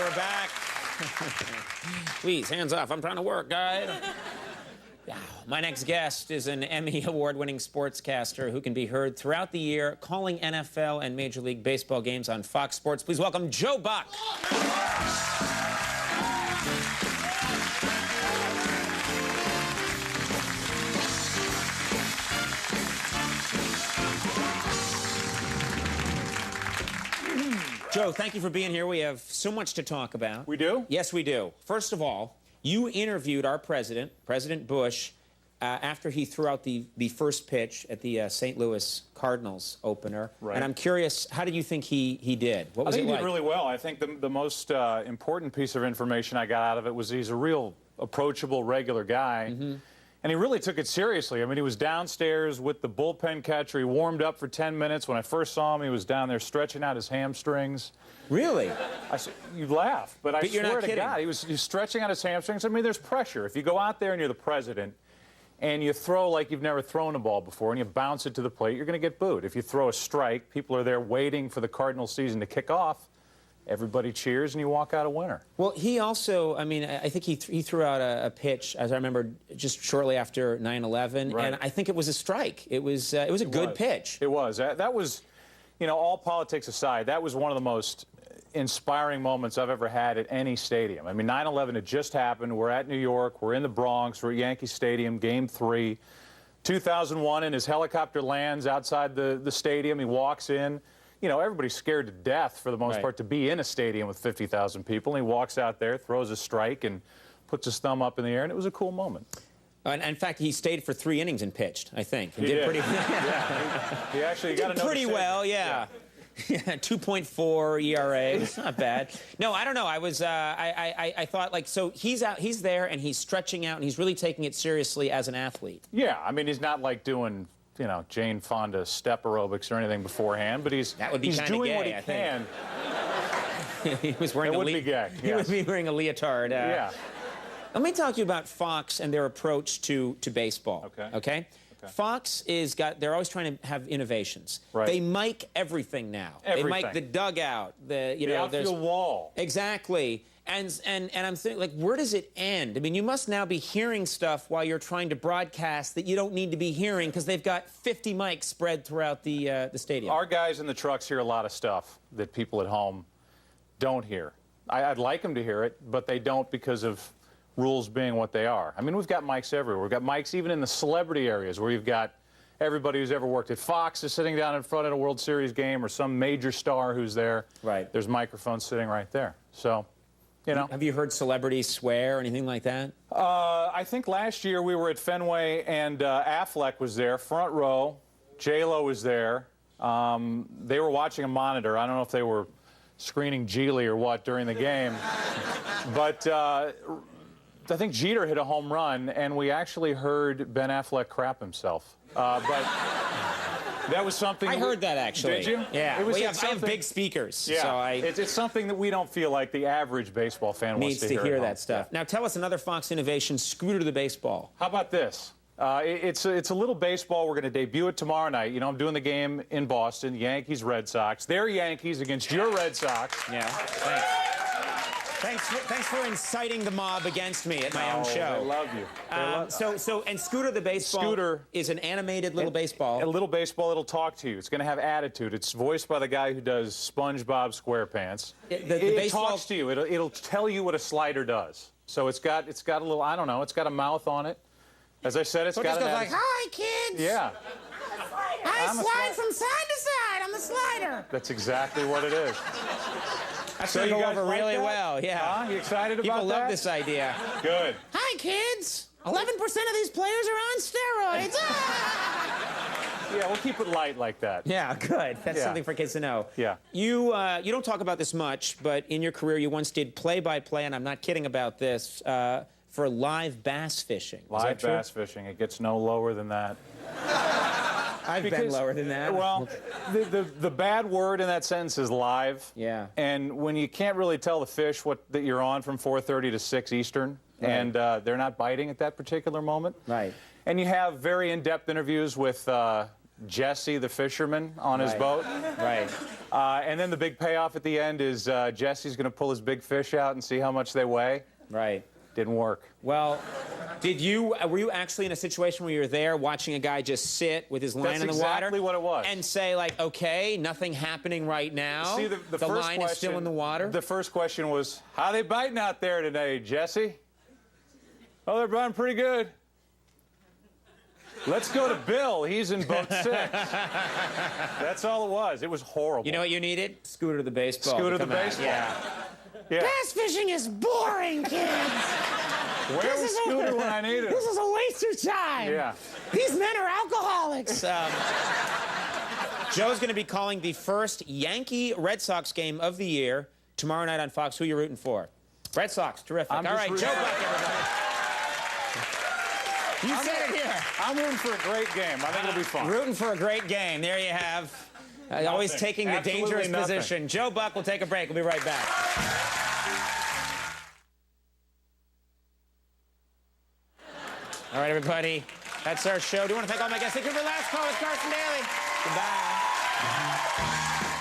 we're back. Please, hands off. I'm trying to work, guys. My next guest is an Emmy award-winning sportscaster who can be heard throughout the year calling NFL and Major League Baseball games on Fox Sports. Please welcome Joe Buck. Joe, thank you for being here. We have so much to talk about. We do? Yes, we do. First of all, you interviewed our president, President Bush, after he threw out the first pitch at the St. Louis Cardinals opener. Right. And I'm curious, how did you think he did? What was I think it he like? did really well. I think the most important piece of information I got out of it was he's a real approachable, regular guy. Mm-hmm. And he really took it seriously. I mean, he was downstairs with the bullpen catcher. He warmed up for 10 minutes. When I first saw him, he was down there stretching out his hamstrings. Really? You laugh, but I you're swear not to kidding. God, he was stretching out his hamstrings. I mean, there's pressure. If you go out there and you're the president and you throw like you've never thrown a ball before and you bounce it to the plate, you're going to get booed. If you throw a strike, people are there waiting for the Cardinal season to kick off. Everybody cheers, and you walk out a winner. Well, he also, I mean, I think he threw out a pitch, as I remember, just shortly after 9/11, right. and I think it was a strike. It was a good pitch. It was. That was, you know, all politics aside, that was one of the most inspiring moments I've ever had at any stadium. I mean, 9/11 had just happened. We're at New York. We're in the Bronx. We're at Yankee Stadium, Game 3. 2001, and his helicopter lands outside the stadium. He walks in. You know, everybody's scared to death, for the most part, to be in a stadium with 50,000 people. And he walks out there, throws a strike, and puts his thumb up in the air, and it was a cool moment. And in fact, he stayed for 3 innings and pitched, I think. He did. Pretty yeah. He actually got pretty well, yeah. 2.4 ERA. It's not bad. No, I don't know. I thought, like, so he's there, and he's stretching out, and he's really taking it seriously as an athlete. Yeah, I mean, he's not like doing, you know, Jane Fonda step aerobics or anything beforehand, but he's doing gay, what he can. He was wearing It would be gay. He would be wearing a leotard. Yeah. Let me talk to you about Fox and their approach to baseball. Okay. Fox they're always trying to have innovations. Right. They mic everything now. Everything. They mic the dugout, the outfield wall. Exactly. And I'm thinking, like, where does it end? I mean, you must now be hearing stuff while you're trying to broadcast that you don't need to be hearing because they've got 50 mics spread throughout the stadium. Our guys in the trucks hear a lot of stuff that people at home don't hear. I'd like them to hear it, but they don't because of rules being what they are. I mean, we've got mics everywhere. We've got mics even in the celebrity areas where you've got everybody who's ever worked at Fox is sitting down in front of a World Series game, or some major star who's there. Right. There's microphones sitting right there. So, you know. Have you heard celebrities swear or anything like that? I think last year we were at Fenway and Affleck was there, front row. J-Lo was there. They were watching a monitor. I don't know if they were screening Geely or what during the game. But I think Jeter hit a home run, and we actually heard Ben Affleck crap himself. But that was something... I heard that, actually. Did you? Yeah. I have big speakers. Yeah. So it's something that we don't feel like the average baseball fan needs wants to hear at that home. stuff. Yeah. Now, tell us another Fox innovation, Scooter to the Baseball. How about this? It's a little baseball. We're going to debut it tomorrow night. You know, I'm doing the game in Boston, Yankees, Red Sox. Their Yankees against your Red Sox. Yeah, thanks. Thanks for inciting the mob against me at my own show. They love you. And Scooter the Baseball is an animated little baseball. A little baseball. It'll talk to you. It's going to have attitude. It's voiced by the guy who does SpongeBob SquarePants. It talks to you. It'll tell you what a slider does. So it's got a little, I don't know, it's got a mouth on it. As I said, it's got an attitude. Like, hi, kids. Yeah. I slide from side to side. I'm a slider. That's exactly what it is. That's going to go over really well, yeah. Huh? You excited about that? People love this idea. Good. Hi, kids. 11% of these players are on steroids. Yeah, we'll keep it light like that. Yeah, good. That's something for kids to know. Yeah. You don't talk about this much, but in your career you once did play-by-play, and I'm not kidding about this, for live bass fishing. Live bass fishing. It gets no lower than that. I've been lower than that. Well, the bad word in that sentence is live. Yeah. And when you can't really tell the fish that you're on from 4:30 to 6 Eastern, right, and they're not biting at that particular moment. Right. And you have very in-depth interviews with Jesse the fisherman on his Right. boat. Right. And then the big payoff at the end is Jesse's going to pull his big fish out and see how much they weigh. Right. Didn't work. Well, were you actually in a situation where you were there watching a guy just sit with his line in the water? That's exactly what it was. And say, like, okay, nothing happening right now. See, the first line question, is still in the water? The first question was, how they biting out there today, Jesse? Oh, they're biting pretty good. Let's go to Bill. He's in boat 6. That's all it was. It was horrible. You know what you needed? Scooter the baseball. Scooter to the come out. baseball. Yeah. Yeah. Bass fishing is boring, kids. Where was Scooter when I needed him? This is a waste of time. Yeah. These men are alcoholics. Joe's going to be calling the first Yankee-Red Sox game of the year tomorrow night on Fox. Who are you rooting for? Red Sox. Terrific. I'm All just right, rooting- Joe Buck, everybody. You said it here. I'm rooting for a great game. I think it'll be fun. Rooting for a great game. There you have. Always taking the Absolutely dangerous nothing. position. Joe Buck will take a break. We'll be right back. All right, everybody. That's our show. Do you want to thank all my guests? Thank you for the last call with Carson Daly. Goodbye.